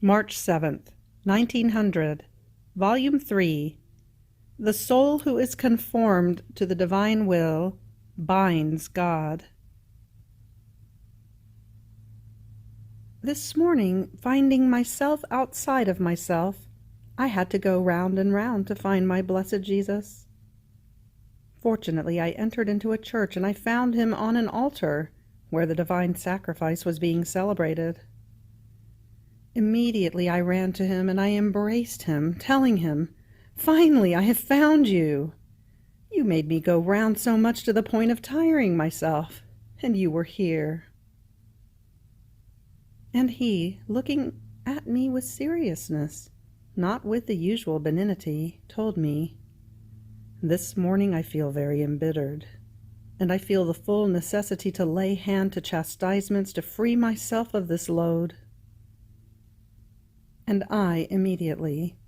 March 7th, 1900, Volume 3. The soul who is conformed to the divine will binds God. This morning, finding myself outside of myself, I had to go round and round to find my blessed Jesus. Fortunately, I entered into a church and I found him on an altar where the divine sacrifice was being celebrated. Immediately I ran to him and I embraced him, telling him, "Finally, I have found you. You made me go round so much to the point of tiring myself, and you were here." And he, looking at me with seriousness, not with the usual benignity, told me, "This morning I feel very embittered, and I feel the full necessity to lay hand to chastisements to free myself of this load." And I immediately,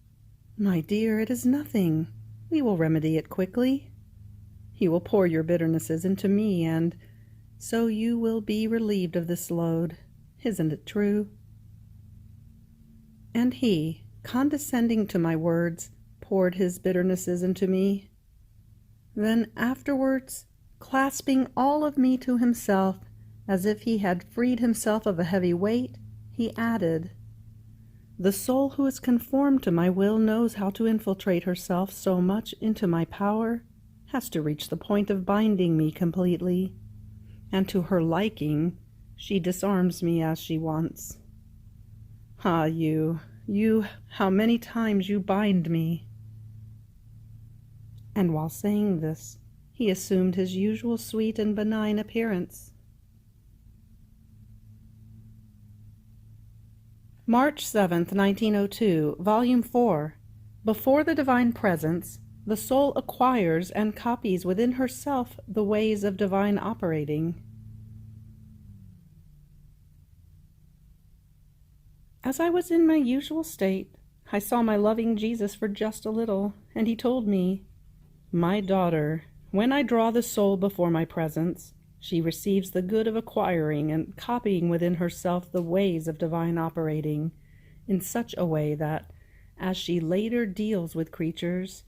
"My dear, it is nothing. We will remedy it quickly. You will pour your bitternesses into me, and so you will be relieved of this load. Isn't it true?" And he, condescending to my words, poured his bitternesses into me. Then afterwards, clasping all of me to himself, as if he had freed himself of a heavy weight, he added, "The soul who is conformed to my will knows how to infiltrate herself so much into my power as to reach the point of binding me completely, and to her liking she disarms me as she wants. Ah, you, how many times you bind me!" And while saying this, he assumed his usual sweet and benign appearance. March 7th, 1902, Volume 4. Before the divine presence, the soul acquires and copies within herself the ways of divine operating. As I was in my usual state, I saw my loving Jesus for just a little, and he told me, "My daughter, when I draw the soul before my presence, she receives the good of acquiring and copying within herself the ways of divine operating, in such a way that, as she later deals with creatures,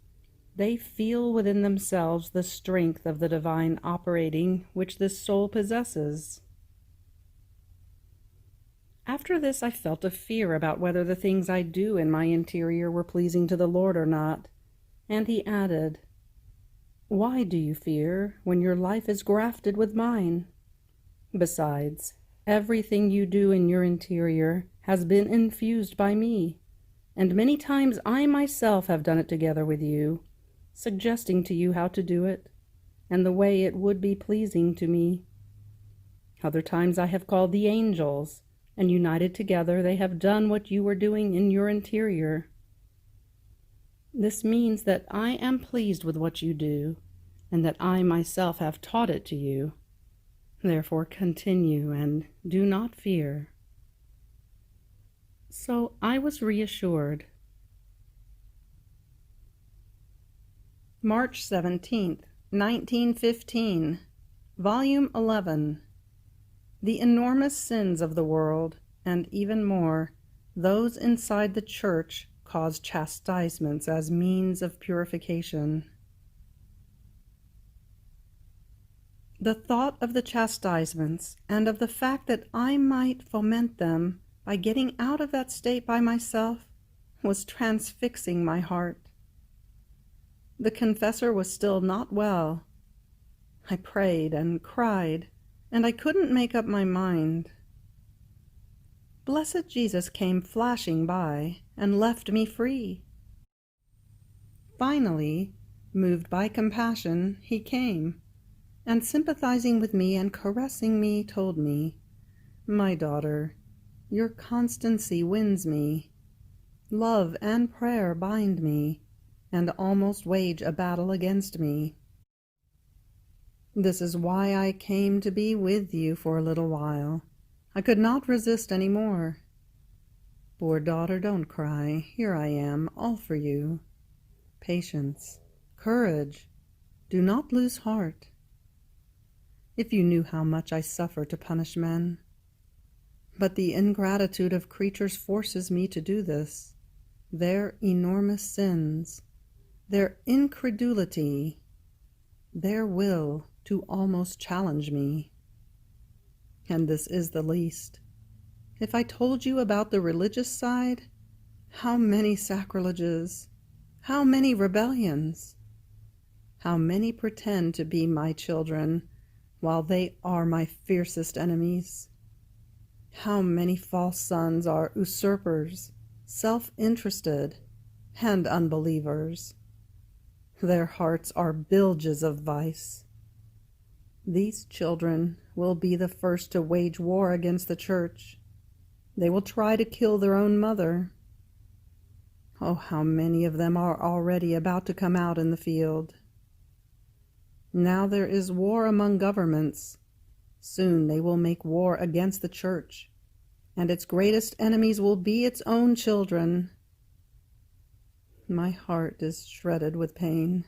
they feel within themselves the strength of the divine operating which this soul possesses." After this I felt a fear about whether the things I do in my interior were pleasing to the Lord or not, and he added, "Why do you fear, when your life is grafted with mine? Besides, everything you do in your interior has been infused by me, and many times I myself have done it together with you, suggesting to you how to do it, and the way it would be pleasing to me. Other times I have called the angels, and united together they have done what you were doing in your interior. This means that I am pleased with what you do, and that I myself have taught it to you. Therefore continue, and do not fear." So I was reassured. March 17th, 1915, Volume 11. The enormous sins of the world, and even more, those inside the church, cause chastisements as means of purification. The thought of the chastisements, and of the fact that I might foment them by getting out of that state by myself, was transfixing my heart. The confessor was still not well. I prayed and cried, and I couldn't make up my mind. Blessed Jesus came flashing by and left me free. Finally, moved by compassion, he came, and sympathizing with me and caressing me, told me, "My daughter, your constancy wins me. Love and prayer bind me, and almost wage a battle against me. This is why I came to be with you for a little while. I could not resist any more. Poor daughter, don't cry. Here I am, all for you. Patience, courage. Do not lose heart. If you knew how much I suffer to punish men. But the ingratitude of creatures forces me to do this. Their enormous sins, their incredulity, their will to almost challenge me. And this is the least. If I told you about the religious side, how many sacrileges, how many rebellions, how many pretend to be my children while they are my fiercest enemies. How many false sons are usurpers, self-interested, and unbelievers. Their hearts are bilges of vice. These children will be the first to wage war against the church. They will try to kill their own mother. Oh, how many of them are already about to come out in the field. Now there is war among governments. Soon they will make war against the church, and its greatest enemies will be its own children. My heart is shredded with pain.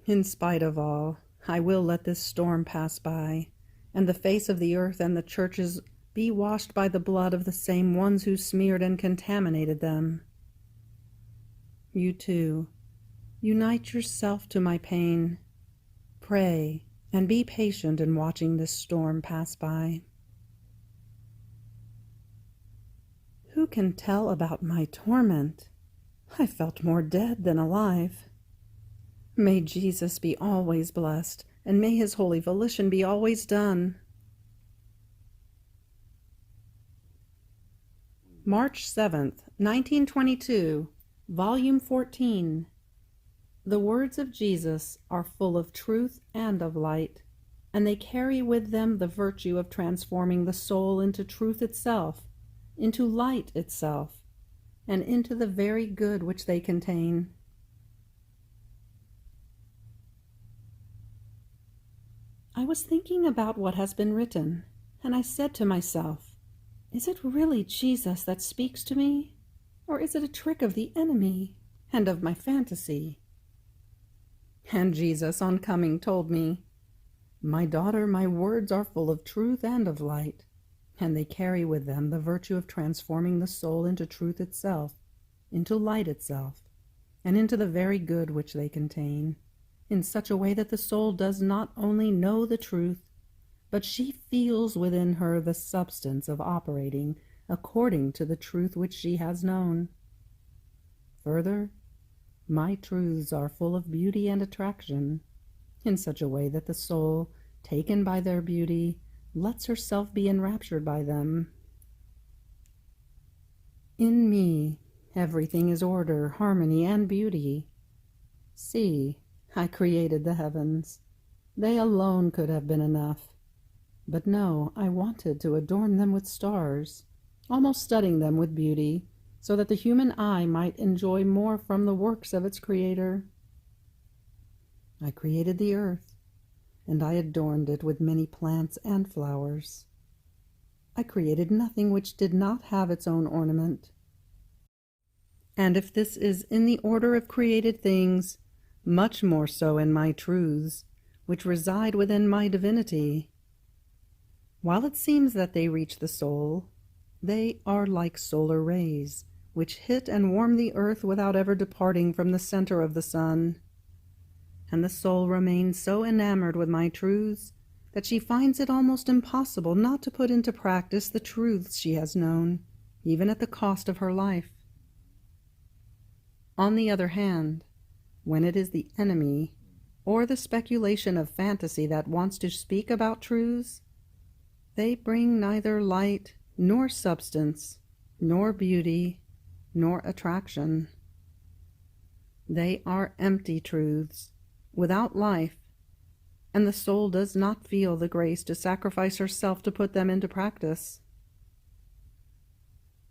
In spite of all, I will let this storm pass by, and the face of the earth and the churches be washed by the blood of the same ones who smeared and contaminated them. You too, unite yourself to my pain. Pray and be patient in watching this storm pass by. Who can tell about my torment? I felt more dead than alive. May Jesus be always blessed, and may his holy volition be always done. March 7th, 1922, Volume 14. The words of Jesus are full of truth and of light, and they carry with them the virtue of transforming the soul into truth itself, into light itself, and into the very good which they contain. I was thinking about what has been written, and I said to myself, is it really Jesus that speaks to me, or is it a trick of the enemy and of my fantasy? And Jesus, on coming, told me, "My daughter, my words are full of truth and of light, and they carry with them the virtue of transforming the soul into truth itself, into light itself, and into the very good which they contain, in such a way that the soul does not only know the truth, but she feels within her the substance of operating according to the truth which she has known. Further, my truths are full of beauty and attraction, in such a way that the soul, taken by their beauty, lets herself be enraptured by them. In me, everything is order, harmony, and beauty. See, I created the heavens. They alone could have been enough. But no, I wanted to adorn them with stars, almost studding them with beauty, so that the human eye might enjoy more from the works of its Creator. I created the earth, and I adorned it with many plants and flowers. I created nothing which did not have its own ornament. And if this is in the order of created things, much more so in my truths, which reside within my divinity. While it seems that they reach the soul, they are like solar rays, which hit and warm the earth without ever departing from the center of the sun. And the soul remains so enamored with my truths that she finds it almost impossible not to put into practice the truths she has known, even at the cost of her life. On the other hand, when it is the enemy, or the speculation of fantasy that wants to speak about truths, they bring neither light, nor substance, nor beauty, nor attraction. They are empty truths, without life, and the soul does not feel the grace to sacrifice herself to put them into practice.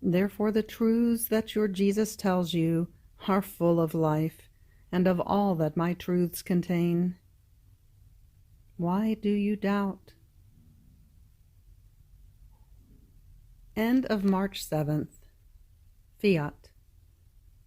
Therefore the truths that your Jesus tells you are full of life, and of all that my truths contain. Why do you doubt? End of March 7th. Fiat.